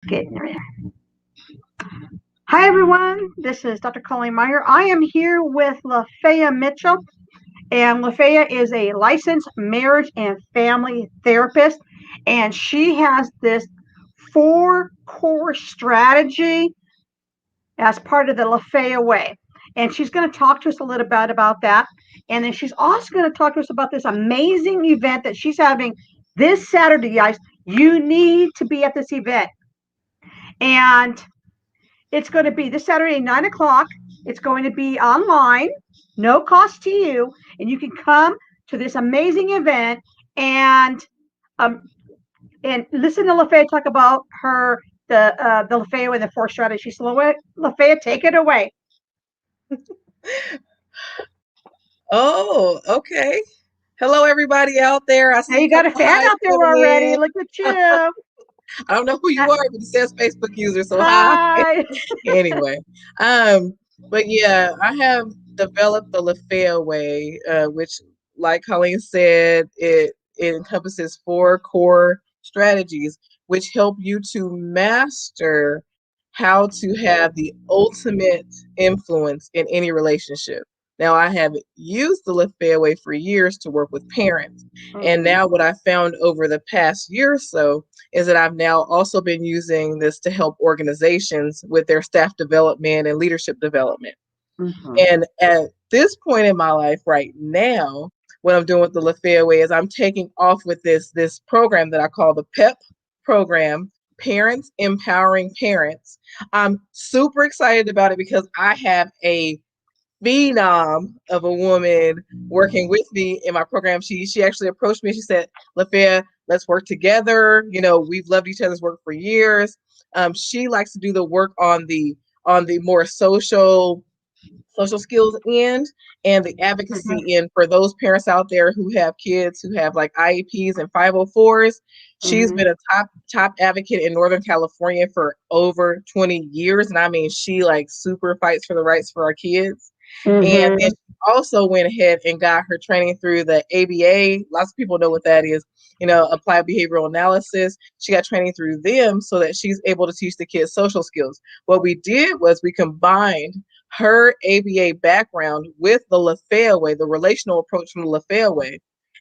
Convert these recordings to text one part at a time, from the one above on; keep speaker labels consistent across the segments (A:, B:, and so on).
A: Okay. Hi, everyone. This is Dr. Colleen Meyer. I am here with Lafaya Mitchell, and Lafaya is a licensed marriage and family therapist, and she has this four core strategy as part of the Lafaya Way. And she's going to talk to us a little bit about that. And then she's also going to talk to us about this amazing event that she's having this Saturday, guys. You need to be at this event. And it's going to be this Saturday, 9 o'clock. It's going to be online, no cost to you, and you can come to this amazing event and um, and listen to Lafaya talk about the Lafaya and the four strategies. So Lafaya, take it away.
B: Oh, okay. Hello, everybody out there. I
A: Now
B: see a
A: you got a
B: couple of
A: fan
B: hi's
A: out there
B: coming
A: already.
B: in.
A: Look at you.
B: I don't know who you are, but it says Facebook user, so hi.
A: Hi.
B: Anyway, um, but yeah, I have developed the Lafaya Way, which, like Colleen said, it encompasses four core strategies which help you to master how to have the ultimate influence in any relationship. Now, I have used the Lafaya Way for years to work with parents, and
A: Mhm.
B: now what I found over the past year or so is that I've now also been using this to help organizations with their staff development and leadership development.
A: Mhm.
B: And at this point in my life right now, what I'm doing with the Lafayette Way is I'm taking off with this program that I call the PEP program, Parents Empowering Parents. I'm super excited about it because I have a phenom of a woman working with me in my program. She actually approached me. She said, "Lafayette, let's work together. You know, we've loved each other's work for years." She likes to do the work on the more social skills end and the
A: Mhm.
B: advocacy end for those parents out there who have kids who have like IEPs and 504s. She's
A: Mhm.
B: been a top advocate in Northern California for over 20 years, and I mean she like super fights for the rights for our kids. And then
A: Mhm.
B: she also went ahead and got her training through the ABA. Lots of people know what that is, you know, applied behavioral analysis. She got training through them so that she's able to teach the kids social skills. What we did was we combined her ABA background with the Lafayette Way, the relational approach from the Lafayette Way,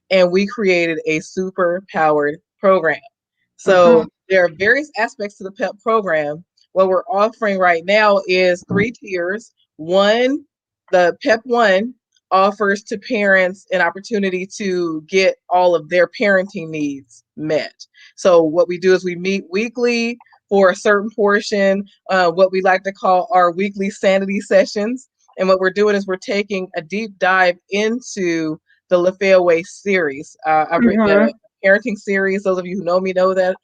B: and we created a super powered program.
A: Mhm.
B: So there are various aspects to the PEP program. What we're offering right now is three tiers. One, the PEP 1 offers to parents an opportunity to get all of their parenting needs met. So what we do is we meet weekly for a certain portion, what we like to call our weekly sanity sessions. And what we're doing is we're taking a deep dive into the Lafayette Way series. I've written
A: Mhm.
B: a parenting series. Those of you who know me know that.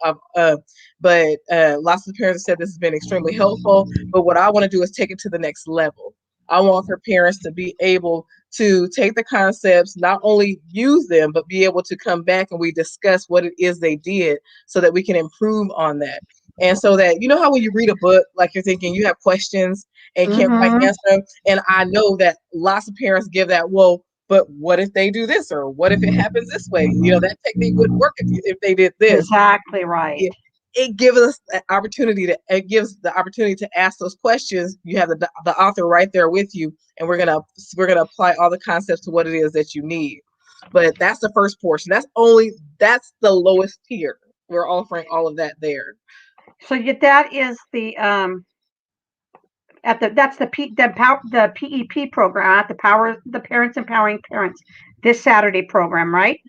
B: But lots of parents have said this has been extremely helpful. But what I want to do is take it to the next level. I want for parents to be able to take the concepts, not only use them, but be able to come back and we discuss what it is they did so that we can improve on that. And so that, you know, how when you read a book, like you're thinking you have questions and can't quite
A: Mhm.
B: answer them. And I know that lots of parents give that, well, but what if they do this? Or what if it happens this way? You know, that technique wouldn't work if they did this.
A: Exactly right.
B: It gives us the opportunity to ask those questions. You have the author right there with you, and we're gonna apply all the concepts to what it is that you need. But that's the first portion. That's the lowest tier. We're offering all of that there.
A: So yet that is the at the that's the PEP program at the Parents Empowering Parents this Saturday program, right?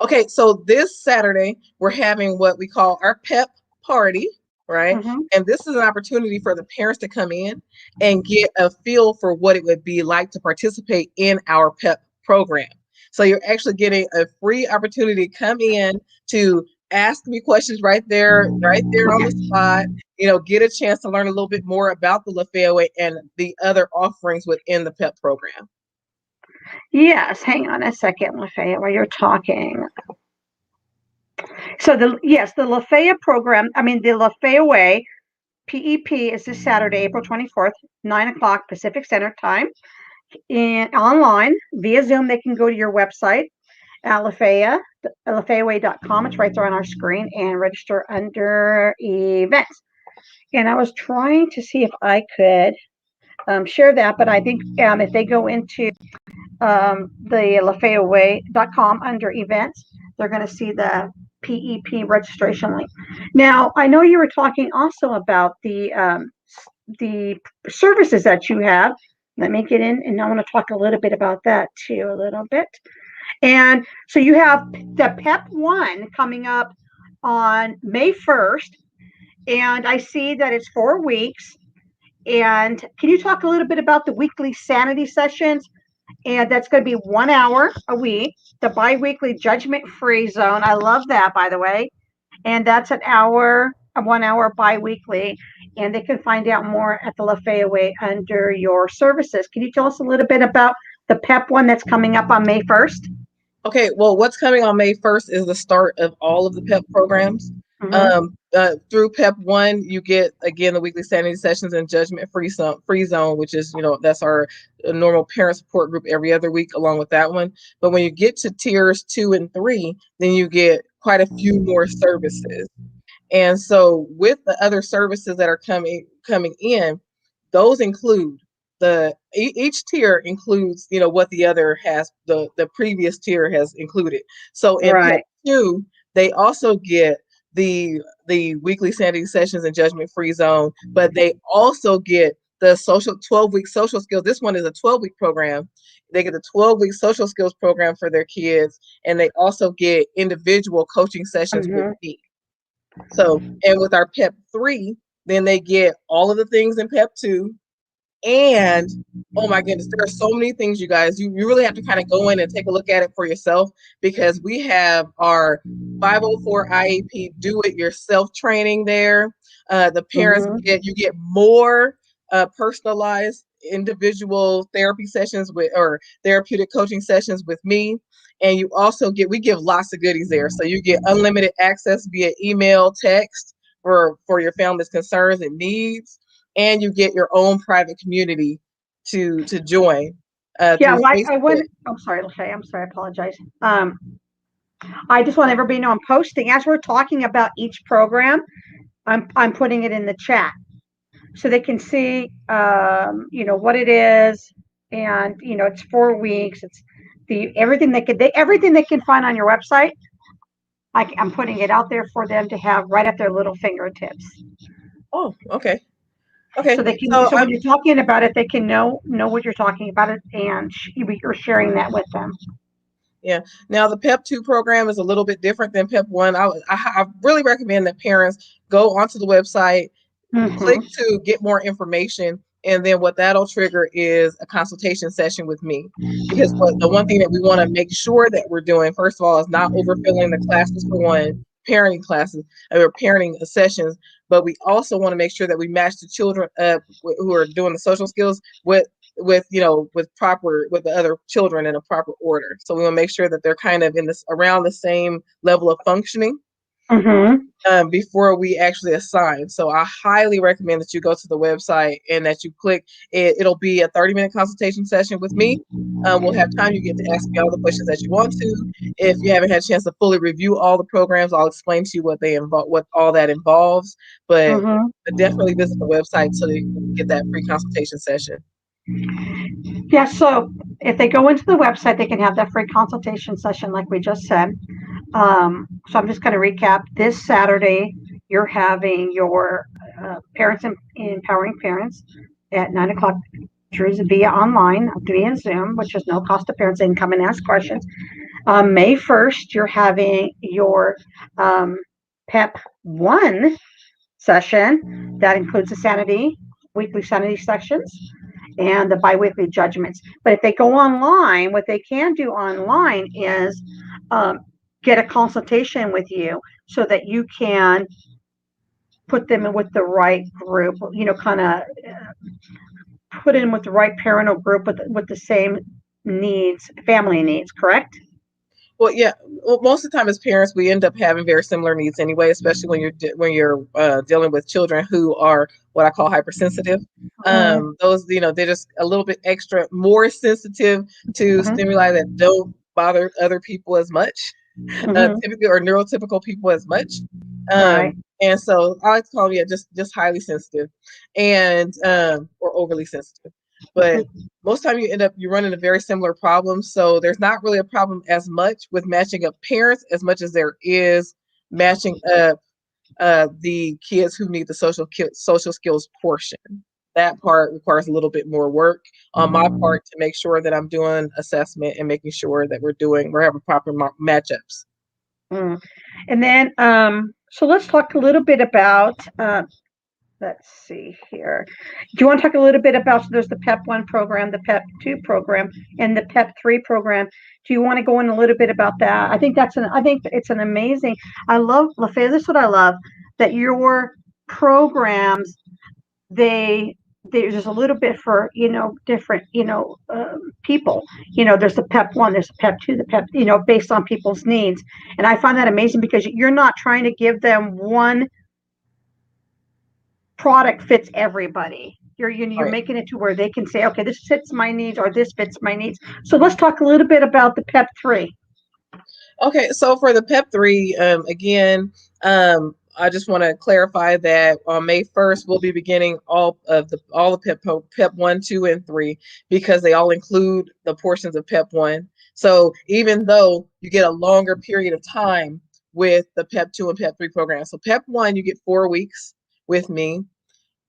B: Okay, so this Saturday we're having what we call our pep party, right?
A: Mhm.
B: And this is an opportunity for the parents to come in and get a feel for what it would be like to participate in our pep program. So you're actually getting a free opportunity to come in to ask me questions right there on the
A: Okay.
B: spot. You know, get a chance to learn a little bit more about the Lafayette Way and the other offerings within the PEP program.
A: Yes, hang on a second, Lafayette, while you're talking. So the Lafayette program, I mean the Lafayette Way, PEP is this Saturday, April 24th, 9 o'clock Pacific Standard Time, and online via Zoom. They can go to your website at lafayaway.com. It's right there on our screen and register under events. And I was trying to see if I could share that, but I think if they go into the LafayaWay.com under events, they're going to see the PEP registration link. Now, I know you were talking also about the services that you have. Let me get in, and I want to talk a little bit about that too, a little bit. And so you have the PEP 1 coming up on May 1st, and I see that it's 4 weeks. And can you talk a little bit about the weekly sanity sessions? And that's going to be 1 hour a week. The biweekly judgment free zone. I love that, by the way. And that's an hour, a 1 hour biweekly. And they can find out more at the Lafaya Way under your services. Can you tell us a little bit about the PEP 1 that's coming up on May 1st?
B: Okay, well, what's coming on May 1st is the start of all of the PEP programs.
A: Mm-hmm.
B: Through PEP 1, you get, again, the weekly sanity sessions and judgment free zone, which is, that's our normal parent support group every other week along with that one. But when you get to tiers 2 and 3, then you get quite a few more services. And so with the other services that are coming in, those include each tier includes, what the other has, the previous tier has included. So in PEP
A: Right.
B: 2, they also get the weekly sanity sessions and judgment free zone, but they also get the 12-week social skills. This one is a 12-week program. They get the 12-week social skills program for their kids, and they also get individual coaching sessions with
A: Mm-hmm.
B: me. So, and with our PEP 3, then they get all of the things in PEP 2. And oh my goodness, there are so many things, you guys. You really have to kind of go in and take a look at it for yourself, because we have our 504 IEP do it yourself training there. The parents
A: Mm-hmm.
B: you get more personalized individual therapy sessions or therapeutic coaching sessions with me. And you also we give lots of goodies there. So you get unlimited access via email, text for your family's concerns and needs, and you get your own private community to join
A: Yeah,
B: through
A: like I
B: Facebook.
A: went. I'm sorry, Lachey. I'm sorry. I apologize. I just want everybody to know I'm posting as we're talking about each program. I'm putting it in the chat so they can see, what it is, and it's 4 weeks. It's the everything they can find on your website. I'm putting it out there for them to have right at their little fingertips,
B: Oh, okay. Okay.
A: so they can.
B: So
A: So when you're talking about it, they can know what you're talking about it, and you're sharing that with them.
B: yeah. Now the PEP 2 program is a little bit different than PEP 1. I really recommend that parents go onto the website, click
A: Mm-hmm.
B: to get more information, and then what that'll trigger is a consultation session with me. Because the one thing that we want to make sure that we're doing, first of all, is not overfilling the classes for one, parenting classes or parenting sessions, but we also want to make sure that we match the children up who are doing the social skills with with the other children in a proper order. So we want to make sure that they're kind of in this around the same level of functioning
A: Mm-hmm.
B: before we actually assign. So I highly recommend that you go to the website and that you click it. It'll be a 30-minute consultation session with me. We'll have time. You get to ask me all the questions that you want to. If you haven't had a chance to fully review all the programs, I'll explain to you what all that involves. But
A: Mm-hmm.
B: definitely visit the website so that you can get that free consultation session.
A: Yeah, so if they go into the website, they can have that free consultation session, like we just said. So I'm just going to recap. This Saturday, you're having your Parents Empowering Parents at 9 o'clock via online, via Zoom, which is no cost to parents. They can come and ask questions. May 1st, you're having your PEP 1 session. That includes the weekly sanity sections, and the biweekly judgments. But if they go online, what they can do online is um, get a consultation with you so that you can put them in with the right group, kind of put in with the right parental group with the same needs, family needs, correct?
B: Well, yeah. Well, most of the time, as parents, we end up having very similar needs anyway, especially when you're dealing with children who are what I call hypersensitive.
A: Mm-hmm.
B: Those, they're just a little bit extra, more sensitive to
A: Mm-hmm.
B: stimuli that don't bother other people as much,
A: Mm-hmm.
B: typically or neurotypical people as much.
A: Right.
B: And so I like to call them, yeah, just highly sensitive, and or overly sensitive. But most time you run into very similar problems. So there's not really a problem as much with matching up parents as much as there is matching up the kids who need the social skills portion. That part requires a little bit more work on my part to make sure that I'm doing assessment and making sure that we're having proper matchups.
A: Mm. And then, so let's talk a little bit about, let's see here. Do you want to talk a little bit about, so there's the PEP 1 program, the PEP 2 program, and the PEP 3 program. Do you want to go in a little bit about that? I think it's an amazing, I love, Lafayette, this is what I love, that your programs, they, there's just a little bit for, different, people. There's the PEP 1, there's the PEP 2, the PEP, based on people's needs. And I find that amazing because you're not trying to give them one product fits everybody. You're
B: Right.
A: making it to where they can say, okay, this fits my needs or this fits my needs. So let's talk a little bit about the PEP 3.
B: Okay, so for the PEP 3, again, I just want to clarify that on May 1st, we'll be beginning all the PEP 1, 2, and 3 because they all include the portions of PEP 1. So even though you get a longer period of time with the PEP 2 and PEP 3 programs, so PEP 1, you get 4 weeks with me.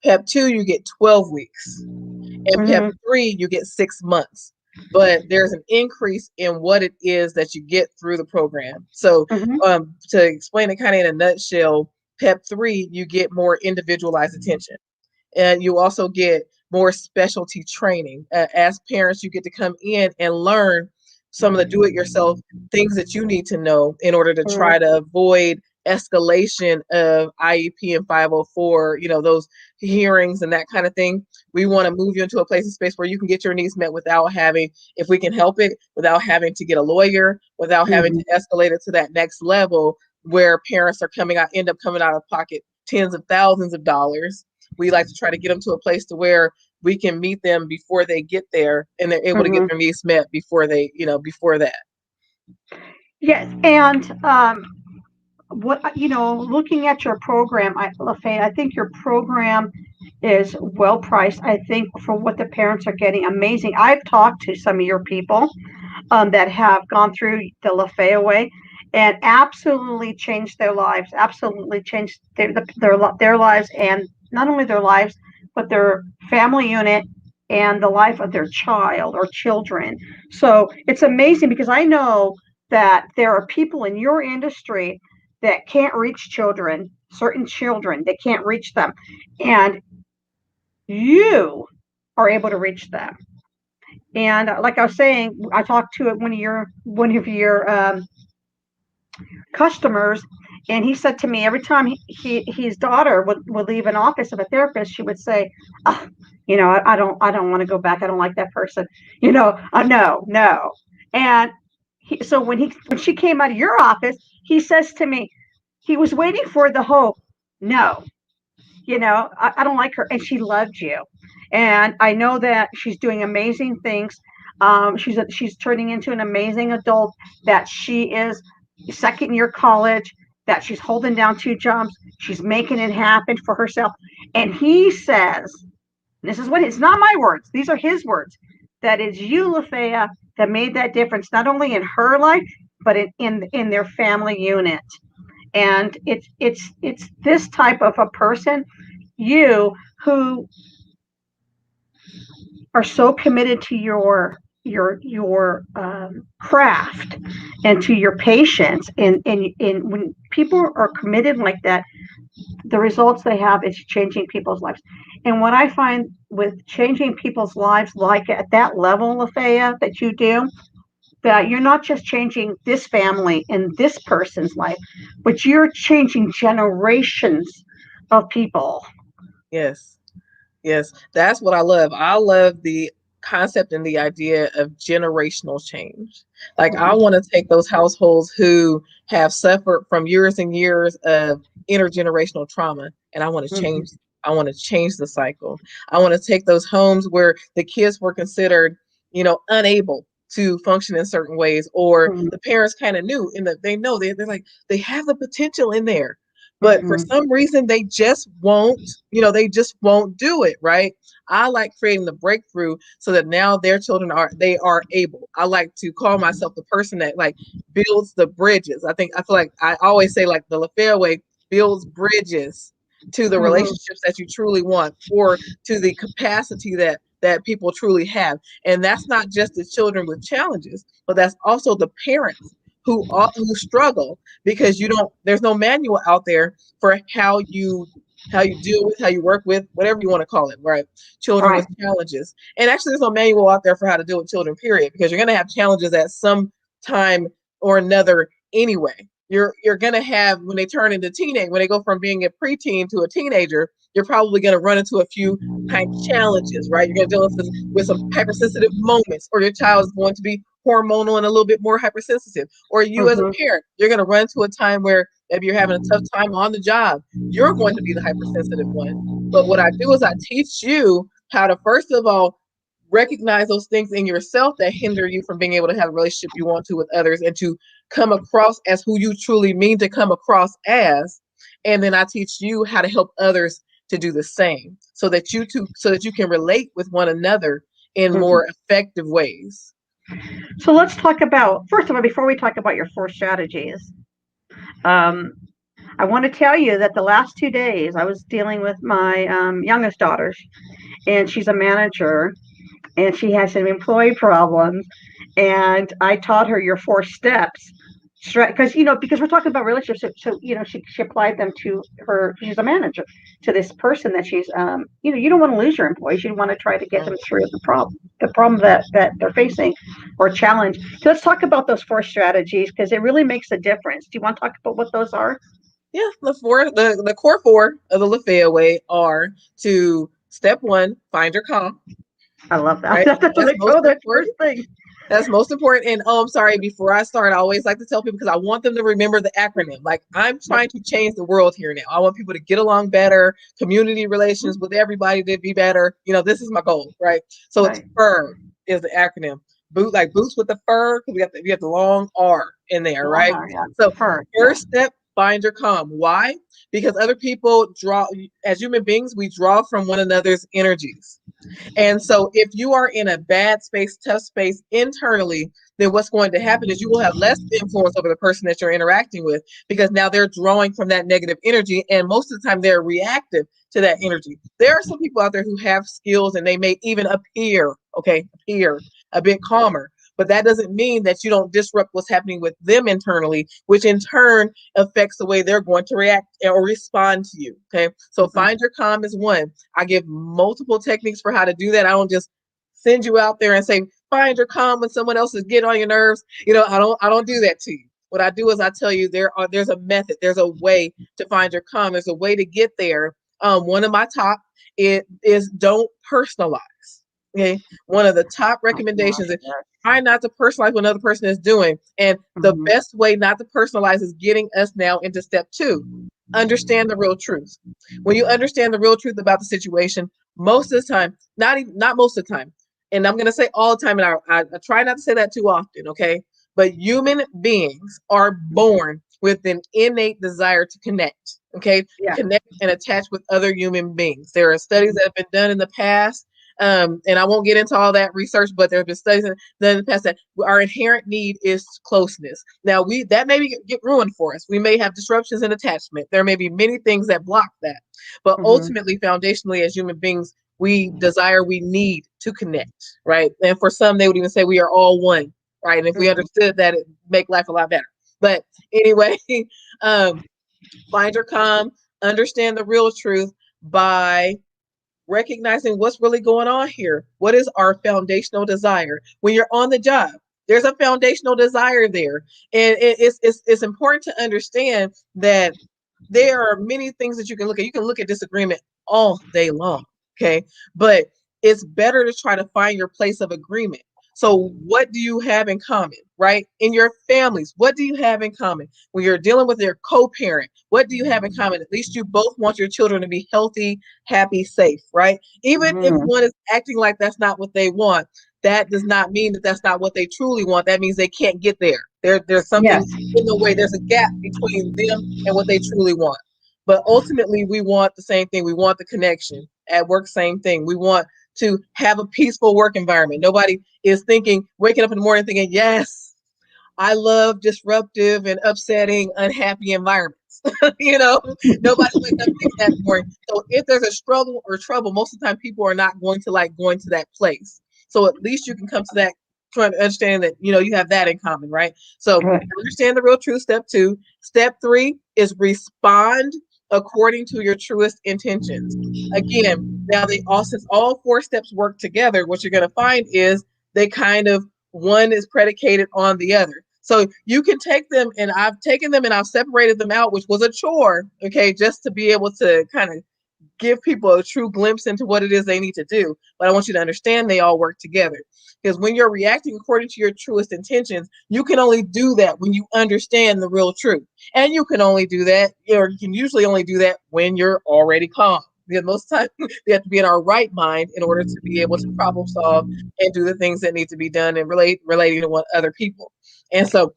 B: PEP 2, you get 12 weeks. And PEP
A: Mm-hmm.
B: 3, you get 6 months. But there's an increase in what it is that you get through the program. So,
A: Mm-hmm.
B: to explain it kind of in a nutshell, PEP 3, you get more individualized attention. And you also get more specialty training. As parents, you get to come in and learn some of the do it yourself things that you need to know in order to try to avoid escalation of IEP and 504, those hearings and that kind of thing. We want to move you into a place and space where you can get your needs met without having, if we can help it, without having to get a lawyer, without having
A: Mm-hmm.
B: to escalate it to that next level where parents are end up coming out of pocket tens of thousands of dollars. We like to try to get them to a place to where we can meet them before they get there and they're able to get
A: Mm-hmm.
B: their needs met before that.
A: Yes, and looking at your program, Lafayette, I think your program is well priced. I think for what the parents are getting, amazing. I've talked to some of your people that have gone through the Lafaya Way and absolutely changed their lives, absolutely changed their lives, and not only their lives, but their family unit and the life of their child or children. So it's amazing because I know that there are people in your industry that can't reach children, certain children, they can't reach them. And you are able to reach them. And like I was saying, I talked to one of your customers, and he said to me every time his daughter would leave an office of a therapist, she would say, oh, I don't want to go back. I don't like that person. No. And so when she came out of your office, he says to me, he was waiting for the hope. No, I don't like her, and she loved you, and I know that she's doing amazing things. She's turning into an amazing adult. That she is second year college. That she's holding down 2 jobs. She's making it happen for herself. And he says, this is what it's not my words. These are his words. That is you, Lafaya, that made that difference not only in her life but in their family unit. And it's this type of a person, you, who are so committed to your craft and to your patients, and when people are committed like that, the results they have is changing people's lives. And what I find with changing people's lives, like at that level, Lafaya, that you do, that you're not just changing this family and this person's life, but you're changing generations of people.
B: Yes. Yes, that's what I love. I love the concept and the idea of generational change. Like, I
A: Mhm.
B: want to take those households who have suffered from years and years of intergenerational trauma, and I want to change.
A: Mhm.
B: I want to change the cycle. I want to take those homes where the kids were considered, unable to function in certain ways, or
A: Mhm.
B: the parents kind of knew, and that they know they're like they have the potential in there, but for
A: Mhm.
B: some reason they just won't, they just won't do it, right? I like creating the breakthrough so that now their children are able. I like to call myself the person that like builds the bridges. I feel like I always say like the Lafaya Way builds bridges to the
A: Mhm.
B: relationships that you truly want, or to the capacity that people truly have. And that's not just the children with challenges, but that's also the parents who struggle, because you don't there's no manual out there for how you deal with, how you work with, whatever you want to call it, right? Children
A: Right.
B: with challenges. And actually, there's no manual out there for how to deal with children, period, because you're going to have challenges at some time or another anyway. You're going to have, when they turn into teenage, when they go from being a preteen to a teenager, you're probably going to run into a few kind of challenges, right? You're going to deal with some hypersensitive moments, or your child is going to be hormonal and a little bit more hypersensitive, or you as a
A: Mhm.
B: parent, you're going to run into a time where maybe you're having a tough time on the job, you're going to be the hypersensitive one. But what I do is I teach you how to, first of all, recognize those things in yourself that hinder you from being able to have a relationship you want to with others, and to come across as who you truly mean to come across as. And then I teach you how to help others to do the same, so that you can relate with one another in
A: Mhm.
B: more effective ways.
A: So let's talk about, first of all, before we talk about your 4 strategies, um, I want to tell you that the last 2 days I was dealing with my youngest daughter, and she's a manager, and she has some employee problems, and I taught her your 4 steps. Because because we're talking about relationships, so she applied them to her. She's a manager, to this person that she's you don't want to lose your employees. You want to try to get them through the problem that they're facing, or challenge. So let's talk about those 4 strategies, because it really makes a difference. Do you want to talk about what those are?
B: Yeah, the core four of the Lafaya Way are to step one, find your calm,
A: I love that.
B: right?
A: That's what
B: That's
A: I
B: most
A: told her first
B: important.
A: thing.
B: That's most important. And oh, I'm sorry, before I start, I always like to tell people, because I want them to remember the acronym. Like, I'm trying to change the world here now. I want people to get along better, community relations with everybody to be better. This is my goal, right? So it's
A: Right.
B: FUR is the acronym. Like boots with the fur, because we have the long R in there,
A: Long
B: right?
A: hair, yeah.
B: So
A: Fur, yeah.
B: first step, find your calm. Why? Because other people draw, as human beings, we draw from one another's energies. And so if you are in a bad space, tough space internally, then what's going to happen is you will have less influence over the person that you're interacting with, because now they're drawing from that negative energy. And most of the time they're reactive to that energy. There are some people out there who have skills, and they may even appear a bit calmer. But that doesn't mean that you don't disrupt what's happening with them internally, which in turn affects the way they're going to react or respond to you. Okay. So
A: Mhm.
B: find your calm is one. I give multiple techniques for how to do that. I don't just send you out there and say, find your calm when someone else is getting on your nerves. I don't do that to you. What I do is I tell you there's a method, there's a way to find your calm, there's a way to get there. One of my top is don't personalize. Okay. One of the top
A: Oh gosh,
B: recommendations is
A: yes.
B: try not to personalize what another person is doing. And the
A: Mhm.
B: best way not to personalize is getting us now into step two. Understand the real truth. When you understand the real truth about the situation, most of the time, not most of the time, and I'm going to say all the time, and I try not to say that too often, okay? But human beings are born with an innate desire to connect, okay?
A: Yeah.
B: Connect and attach with other human beings. There are studies that have been done in the past, and I won't get into all that research, but there have been studies done in the past that our inherent need is closeness. Now, that may get ruined for us. We may have disruptions in attachment. There may be many things that block that. But
A: Mhm.
B: ultimately, foundationally, as human beings, we need to connect, right? And for some, they would even say we are all one, right? And if we
A: Mhm.
B: understood that, it make life a lot better. But anyway, um, find your calm, understand the real truth by recognizing what's really going on here. What is our foundational desire? When you're on the job, there's a foundational desire there. And it's important to understand that there are many things that you can look at. You can look at disagreement all day long. Okay. But it's better to try to find your place of agreement. So, what do you have in common, right? In your families, what do you have in common? When you're dealing with your co parent, what do you have in common? At least you both want your children to be healthy, happy, safe, right? Even if
A: Mhm.
B: one is acting like that's not what they want, that does not mean that that's not what they truly want. That means they can't get there. There's something
A: Yes.
B: in the way. There's a gap between them and what they truly want. But ultimately, we want the same thing. We want the connection. At work, same thing. We want to have a peaceful work environment. Nobody is waking up in the morning thinking, yes, I love disruptive and upsetting, unhappy environments. Nobody's waking up thinking that in the morning. So if there's a struggle or trouble, most of the time people are not going to like going to that place. So at least you can come to that trying to understand that, you have that in common, right? So
A: Right.
B: understand the real truth, step 2. Step 3 is respond according to your truest intentions. Again, now they all since all 4 steps work together, what you're going to find is they kind of one is predicated on the other. So you can take them, and I've taken them and I've separated them out, which was a chore, okay, just to be able to kind of give people a true glimpse into what it is they need to do. But I want you to understand they all work together. Because when you're reacting according to your truest intentions, you can only do that when you understand the real truth. And you can only do that, or you can usually only do that when you're already calm. Because most of the time we have to be in our right mind in order to be able to problem solve and do the things that need to be done and relating to what other people. And so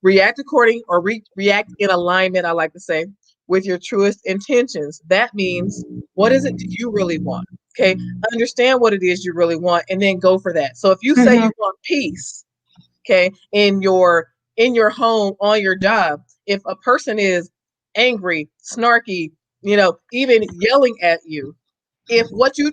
B: react according or react in alignment, I like to say, with your truest intentions. That means, what is it do you really want? Okay. Understand what it is you really want and then go for that. So if you say
A: Mm-hmm.
B: you want peace, okay, in your home, on your job, if a person is angry, snarky, even yelling at you, if what you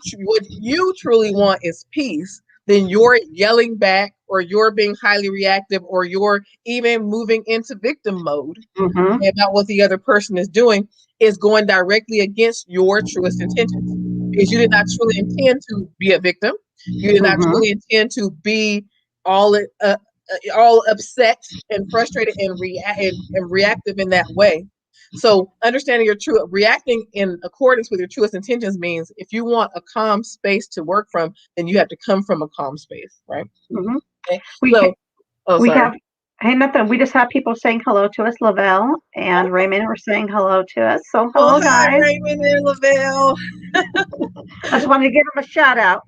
B: truly want is peace, then you're yelling back or you're being highly reactive or you're even moving into victim mode
A: Mm-hmm.
B: about what the other person is doing is going directly against your truest intentions because you did not truly intend to be a victim. You did not
A: Mm-hmm.
B: truly intend to be all all upset and frustrated and reactive in that way. So understanding your true reacting in accordance with your truest intentions means if you want a calm space to work from, then you have to come from a calm space, right?
A: Mm-hmm.
B: Okay.
A: We
B: So, oh,
A: we
B: sorry.
A: have hey nothing. We just have people saying hello to us. Lavelle and Raymond are saying hello to us. So
B: Oh,
A: hello,
B: hi,
A: guys.
B: Raymond and Lavelle.
A: I just wanted to give them a shout out.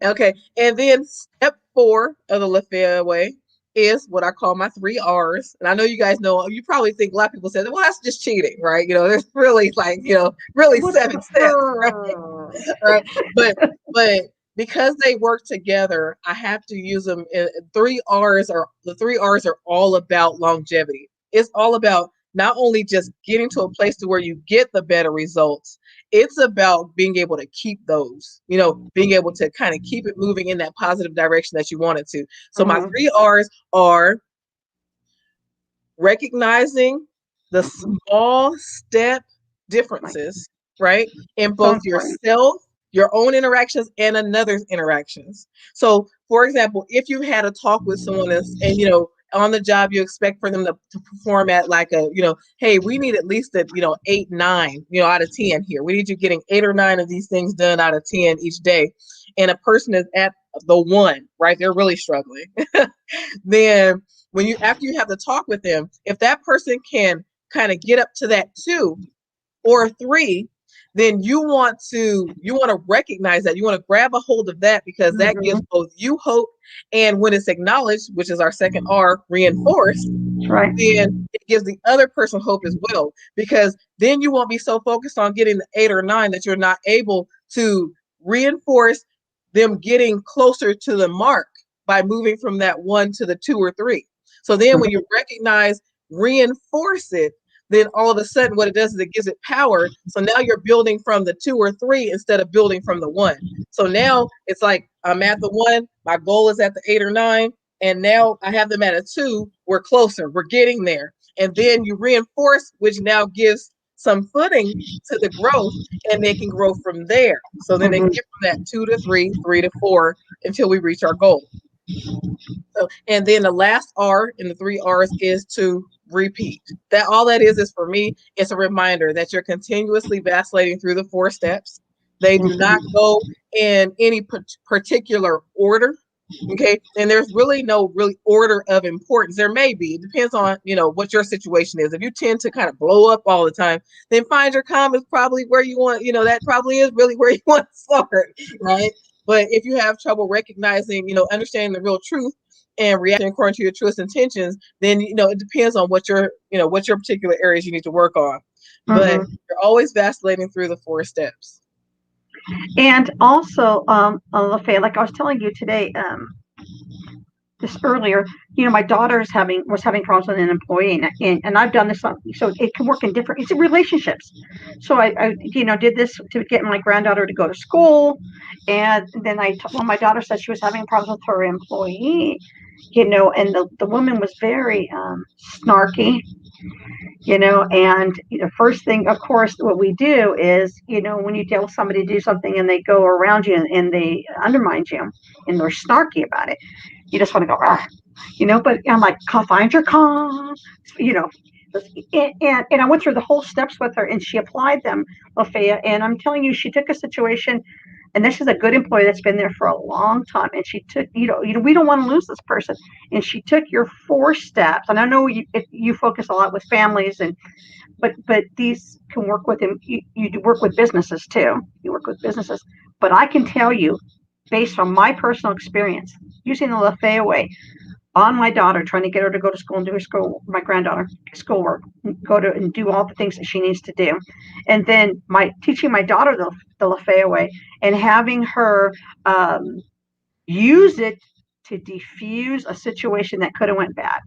B: Okay, and then step 4 of the Lafaya Way is what I call my 3 R's. And I know you guys know, you probably think a lot of people say, well, that's just cheating, right? There's really like, really
A: What's
B: 7
A: the
B: steps, right?
A: fur?
B: Right. But because they work together, I have to use them. 3 R's are all about longevity. It's all about not only just getting to a place to where you get the better results, it's about being able to keep those, being able to kind of keep it moving in that positive direction that you want it to. So my
A: Mm-hmm.
B: 3 R's are recognizing the
A: Mm-hmm.
B: small step
A: Right.
B: differences, right? In
A: So
B: both
A: important.
B: yourself, your own interactions, and another's interactions. So, for example, if you had a talk with someone else and, on the job, you expect for them to perform at like hey, we need at least a, 8, 9, out of 10 here. We need you getting 8 or 9 of these things done out of 10 each day. And a person is at the 1, right? They're really struggling. Then when you after you have the talk with them, if that person can kind of get up to that 2 or 3, then you want to recognize that. You want to grab a hold of that because that
A: Mm-hmm.
B: gives both you hope, and when it's acknowledged, which is our second R, reinforced,
A: Right.
B: then it gives the other person hope as well, because then you won't be so focused on getting the 8 or 9 that you're not able to reinforce them getting closer to the mark by moving from that 1 to the 2 or 3. So then when
A: Mm-hmm.
B: you recognize, reinforce it, then all of a sudden what it does is it gives it power. So now you're building from the 2 or 3 instead of building from the 1. So now it's like I'm at the 1, my goal is at the 8 or 9, and now I have them at a 2. We're closer, we're getting there. And then you reinforce, which now gives some footing to the growth, and they can grow from there. So then they
A: Mm-hmm.
B: can get from that 2 to 3, 3 to 4 until we reach our goal. So, and then the last R in the 3 R's is to repeat. That all that is for me, it's a reminder that you're continuously vacillating through the 4 steps. They do not
A: Mm-hmm.
B: go in any particular order. Okay. And there's really no really order of importance. There may be, it depends on, what your situation is. If you tend to kind of blow up all the time, then find your calm is probably where you want, that probably is really where you want to start. Right. But if you have trouble recognizing, understanding the real truth, and reacting according to your truest intentions, then it depends on what your particular areas you need to work on. But
A: Mm-hmm.
B: you're always vacillating through the 4 steps.
A: And also, Lafayette, like I was telling you today, this earlier, my daughter's was having problems with an employee, and I've done this, so it can work in different, it's in relationships. So I did this to get my granddaughter to go to school, and then when my daughter said she was having problems with her employee, and the woman was very snarky, and first thing, of course, what we do is, when you tell somebody to do something and they go around you and they undermine you and they're snarky about it, you just want to go, ah, but I'm like, find your calm, you know. And I went through the whole steps with her, and she applied them, Lafaya. And I'm telling you, she took a situation, and this is a good employee that's been there for a long time. And she took, we don't want to lose this person. And she took your 4 steps. And I know you focus a lot with families, but these can work with them. You work with businesses too. You work with businesses, but I can tell you, based on my personal experience, using the Lafaya Way on my daughter, trying to get her to go to school and do her my granddaughter schoolwork, go to and do all the things that she needs to do, and then teaching my daughter the Lafaya Way and having her use it to diffuse a situation that could have went bad.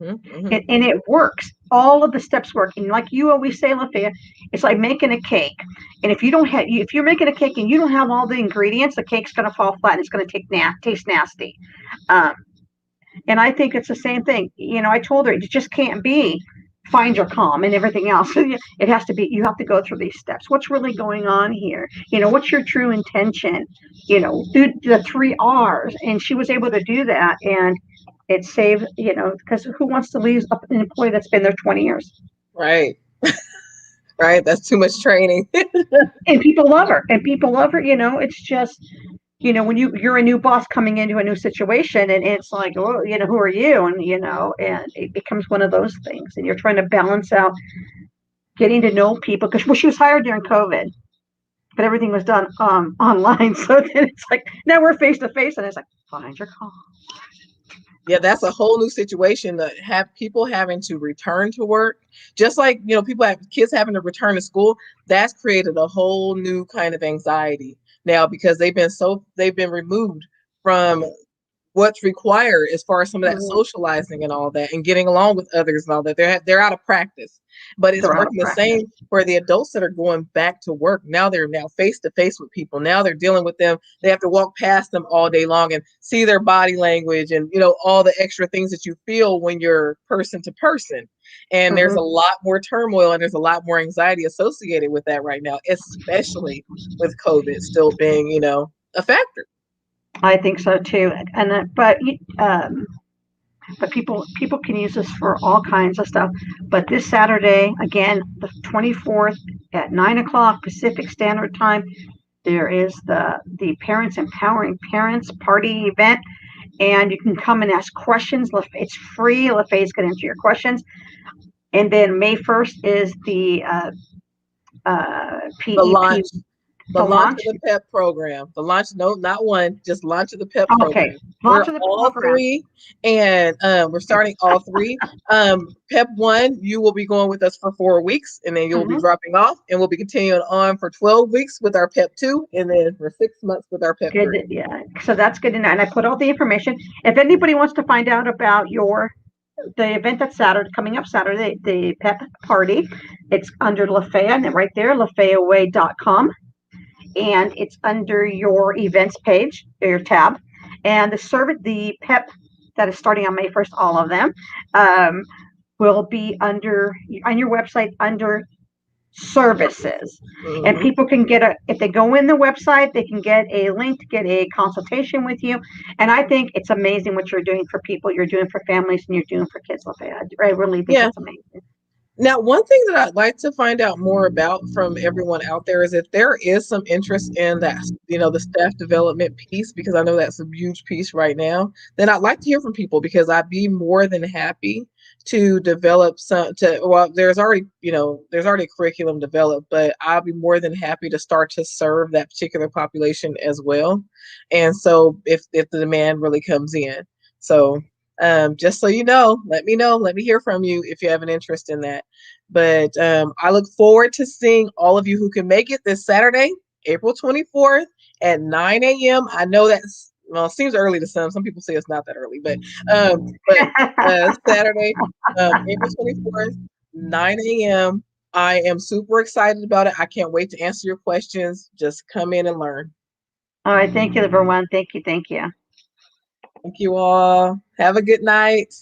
B: Mm-hmm.
A: And it works. All of the steps work. And like you always say, Lafaya, it's like making a cake. And if you're making a cake and you don't have all the ingredients, the cake's going to fall flat and it's going to taste nasty. And I think it's the same thing. I told her it just can't be find your calm and everything else. It has to be, you have to go through these steps. What's really going on here? What's your true intention? Do the 3 R's. And she was able to do that. And it saved, because who wants to leave an employee that's been there 20 years?
B: Right. Right. That's too much training.
A: And people love her. It's just, when you're a new boss coming into a new situation, and it's like, oh, who are you? And, and it becomes one of those things. And you're trying to balance out getting to know people, because she was hired during COVID, but everything was done online. So then it's like, now we're face to face, and it's like, find your calm.
B: Yeah, that's a whole new situation to have people having to return to work. Just like, people have kids having to return to school. That's created a whole new kind of anxiety now, because they've been removed from what's required as far as some of that socializing and all that, and getting along with others and all that. They're out of practice. But it's working the same for the adults that are going back to work. Now they're face to face with people. Now they're dealing with them. They have to walk past them all day long and see their body language and all the extra things that you feel when you're person to person. And there's a lot more turmoil and there's a lot more anxiety associated with that right now, especially with COVID still being, a factor.
A: I think so too. And but people can use this for all kinds of stuff. But this Saturday, again, the 24th at 9 o'clock Pacific Standard Time, there is the Parents Empowering Parents Party event, and you can come and ask questions. It's free. Lafaya's going to answer your questions. And then May 1st is the PEP.
B: The launch of the PEP program. The launch, no, not one, just launch of the PEP program.
A: Okay. Launch of the
B: all
A: program.
B: 3, and we're starting all 3. PEP 1, you will be going with us for 4 weeks, and then you'll be dropping off, and we'll be continuing on for 12 weeks with our PEP 2, and then for 6 months with our PEP 3.
A: Yeah, so that's good to know. And I put all the information. If anybody wants to find out about the event that's coming up Saturday, the PEP party, it's under Lafaya, and right there, LafayaWay.com. And it's under your events page, your tab. And the PEP that is starting on May 1st, all of them, will be on your website under services. And people can if they go in the website, they can get a link to get a consultation with you. And I think it's amazing what you're doing for people, you're doing for families, and you're doing for kids, Lafaya. I really think it's amazing.
B: Now, one thing that I'd like to find out more about from everyone out there is if there is some interest in that, the staff development piece, because I know that's a huge piece right now, then I'd like to hear from people, because I'd be more than happy to develop there's already a curriculum developed, but I'll be more than happy to start to serve that particular population as well. And so if the demand really comes in. So just so you know, let me hear from you if you have an interest in that. But I look forward to seeing all of you who can make it this Saturday, April 24th at 9 a.m. I know that's, well, it seems early to some people say it's not that early, but Saturday, April 24th, 9 a.m. I am super excited about it. I can't wait to answer your questions. Just come in and learn.
A: All right. Thank you, everyone. Thank you. Thank you.
B: Thank you all. Have a good night.